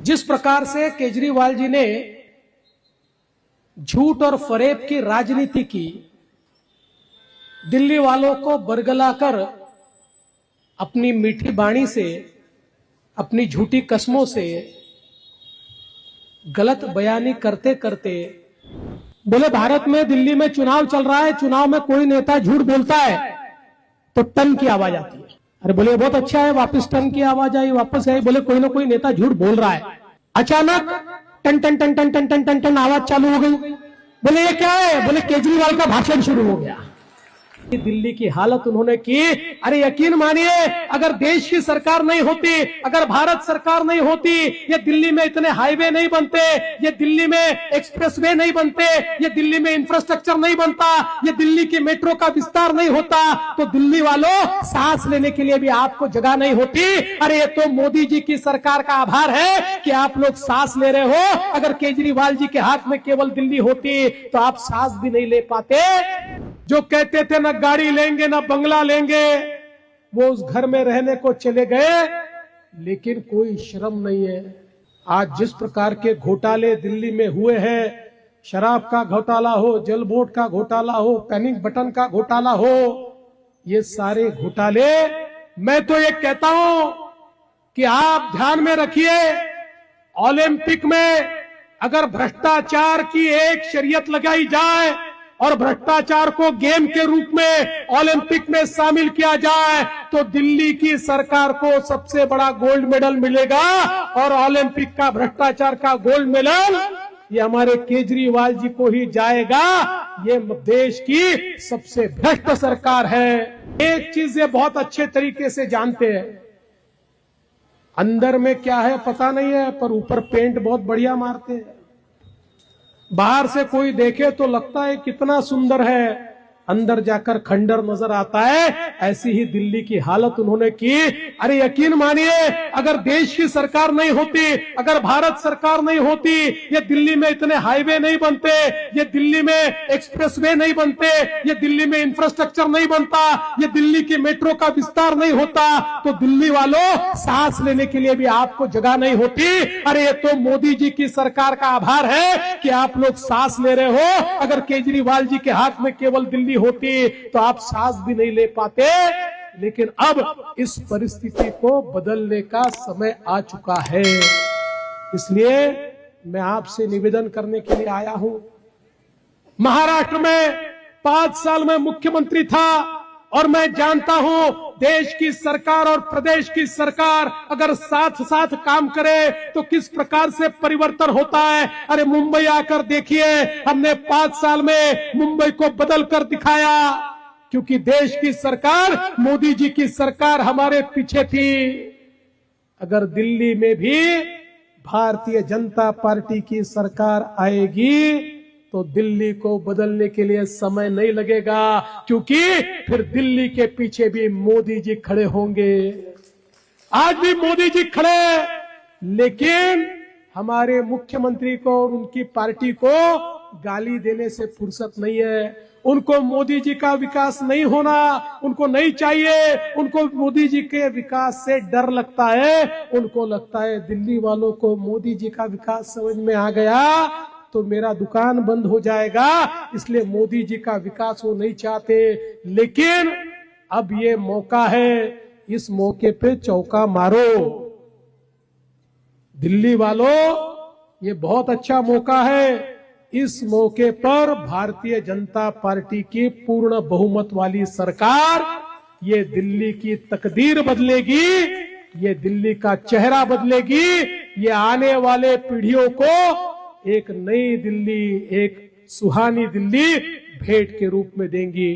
जिस प्रकार से केजरीवाल जी ने झूठ और फरेब की राजनीति की, दिल्ली वालों को बरगलाकर अपनी मीठी बाणी से, अपनी झूठी कस्मों से गलत बयानी करते करते बोले भारत में दिल्ली में चुनाव चल रहा है, चुनाव में कोई नेता झूठ बोलता है तो टन की आवाज आती है। अरे बोले बहुत अच्छा है, वापस टन की आवाज आई, वापस आई। बोले कोई ना कोई नेता झूठ बोल रहा है। अचानक टन टन टन टन टन टन टन टन आवाज चालू हो गई। बोले ये क्या है? बोले केजरीवाल का भाषण शुरू हो गया। दिल्ली की हालत उन्होंने की। अरे यकीन मानिए, अगर देश की सरकार नहीं होती, अगर भारत सरकार नहीं होती, ये दिल्ली में इतने हाईवे नहीं बनते, ये दिल्ली में एक्सप्रेसवे नहीं बनते, ये दिल्ली में इंफ्रास्ट्रक्चर नहीं बनता, ये दिल्ली की मेट्रो का विस्तार नहीं होता, तो दिल्ली वालों सांस लेने के लिए भी आपको जगह नहीं होती। अरे ये तो मोदी जी की सरकार का आभार है कि आप लोग सांस ले रहे हो। अगर केजरीवाल जी के हाथ में केवल दिल्ली होती तो आप सांस भी नहीं ले पाते। जो कहते थे न गाड़ी लेंगे न बंगला लेंगे, वो उस घर में रहने को चले गए, लेकिन कोई शर्म नहीं है। आज जिस प्रकार के घोटाले दिल्ली में हुए हैं, शराब का घोटाला हो, जल बोर्ड का घोटाला हो, पैनिक बटन का घोटाला हो, ये सारे घोटाले, मैं तो ये कहता हूं कि आप ध्यान में रखिए, ओलंपिक में अगर भ्रष्टाचार की एक शरीयत लगाई जाए और भ्रष्टाचार को गेम के रूप में ओलंपिक में शामिल किया जाए तो दिल्ली की सरकार को सबसे बड़ा गोल्ड मेडल मिलेगा। और ओलंपिक का भ्रष्टाचार का गोल्ड मेडल ये हमारे केजरीवाल जी को ही जाएगा। ये देश की सबसे भ्रष्ट सरकार है। एक चीज ये बहुत अच्छे तरीके से जानते हैं, अंदर में क्या है पता नहीं है, पर ऊपर पेंट बहुत बढ़िया मारते हैं। बाहर से कोई देखे तो लगता है कितना सुंदर है, अंदर जाकर खंडर नजर आता है। ऐसी ही दिल्ली की हालत उन्होंने की। अरे यकीन मानिए, अगर देश की सरकार नहीं होती, अगर भारत सरकार नहीं होती, ये दिल्ली में इतने हाईवे नहीं बनते, ये दिल्ली में एक्सप्रेसवे नहीं बनते, ये दिल्ली में इंफ्रास्ट्रक्चर नहीं बनता, ये दिल्ली की मेट्रो का विस्तार नहीं होता, तो दिल्ली वालों सांस लेने के लिए भी आपको जगह नहीं होती। अरे ये तो मोदी जी की सरकार का आभार है कि आप लोग सांस ले रहे हो। अगर केजरीवाल जी के हाथ में केवल दिल्ली होती तो आप सांस भी नहीं ले पाते। लेकिन अब इस परिस्थिति को बदलने का समय आ चुका है। इसलिए मैं आपसे निवेदन करने के लिए आया हूं। महाराष्ट्र में 5 साल में मुख्यमंत्री था और मैं जानता हूं देश की सरकार और प्रदेश की सरकार अगर साथ साथ काम करे तो किस प्रकार से परिवर्तन होता है। अरे मुंबई आकर देखिए, हमने 5 साल में मुंबई को बदल कर दिखाया, क्योंकि देश की सरकार, मोदी जी की सरकार हमारे पीछे थी। अगर दिल्ली में भी भारतीय जनता पार्टी की सरकार आएगी तो दिल्ली को बदलने के लिए समय नहीं लगेगा, क्योंकि फिर दिल्ली के पीछे भी मोदी जी खड़े होंगे। आज भी मोदी जी खड़े, लेकिन हमारे मुख्यमंत्री को और उनकी पार्टी को गाली देने से फुर्सत नहीं है। उनको मोदी जी का विकास नहीं होना, उनको नहीं चाहिए। उनको मोदी जी के विकास से डर लगता है। उनको लगता है दिल्ली वालों को मोदी जी का विकास समझ में आ गया तो मेरा दुकान बंद हो जाएगा, इसलिए मोदी जी का विकास वो नहीं चाहते। लेकिन अब ये मौका है, इस मौके पे चौका मारो दिल्ली वालों, ये बहुत अच्छा मौका है। इस मौके पर भारतीय जनता पार्टी की पूर्ण बहुमत वाली सरकार ये दिल्ली की तकदीर बदलेगी, ये दिल्ली का चेहरा बदलेगी, ये आने वाले पीढ़ियों को एक नई दिल्ली, एक सुहानी दिल्ली भेंट के रूप में देंगी।